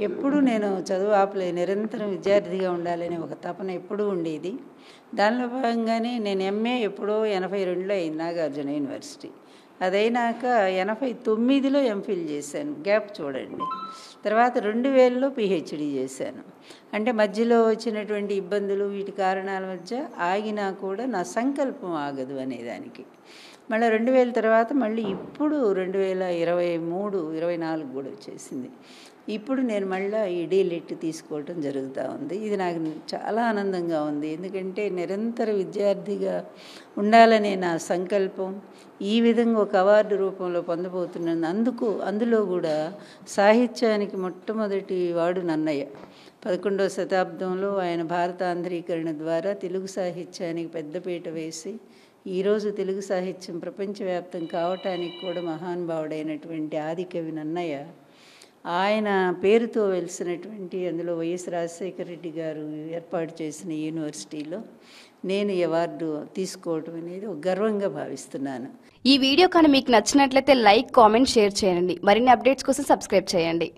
ఎప్పుడూ నేను చదువు ఆపలేదు. నిరంతరం విద్యార్థిగా ఉండాలనే ఒక తపన ఎప్పుడూ ఉండేది. దానిలో భాగంగానే నేను ఎంఏ ఎప్పుడో 82లో అయింది నాగార్జున యూనివర్సిటీ. అదైనాక 89లో ఎంఫిల్ చేశాను. గ్యాప్ చూడండి. తర్వాత 2000లో పిహెచ్డి చేశాను. అంటే మధ్యలో వచ్చినటువంటి ఇబ్బందులు వీటి కారణాల మధ్య ఆగినా కూడా నా సంకల్పం ఆగదు అనేదానికి. మళ్ళీ 2000 తర్వాత మళ్ళీ ఇప్పుడు 2023, 24 కూడా వచ్చేసింది. ఇప్పుడు నేను మళ్ళీ ఈ డీలిట్ తీసుకోవటం జరుగుతూ ఉంది. ఇది నాకు చాలా ఆనందంగా ఉంది. ఎందుకంటే నిరంతర విద్యార్థిగా ఉండాలనే నా సంకల్పం ఈ విధంగా ఒక అవార్డు రూపంలో పొందబోతున్నాను. అందులో కూడా సాహిత్యానికి మొట్టమొదటి వాడు నన్నయ్య. 11వ శతాబ్దంలో ఆయన భారత ఆంధ్రీకరణ ద్వారా తెలుగు సాహిత్యానికి పెద్దపీట వేసి ఈరోజు తెలుగు సాహిత్యం ప్రపంచవ్యాప్తం కావటానికి కూడా మహానుభావుడైనటువంటి ఆదికవి నన్నయ్య, ఆయన పేరుతో వెలిసినటువంటి అందులో వైఎస్ రాజశేఖర రెడ్డి గారు ఏర్పాటు చేసిన యూనివర్సిటీలో నేను అవార్డు తీసుకోవటం అనేది ఒక గర్వంగా భావిస్తున్నాను. ఈ వీడియో కానీ మీకు నచ్చినట్లయితే లైక్, కామెంట్, షేర్ చేయండి. మరిన్ని అప్డేట్స్ కోసం సబ్స్క్రైబ్ చేయండి.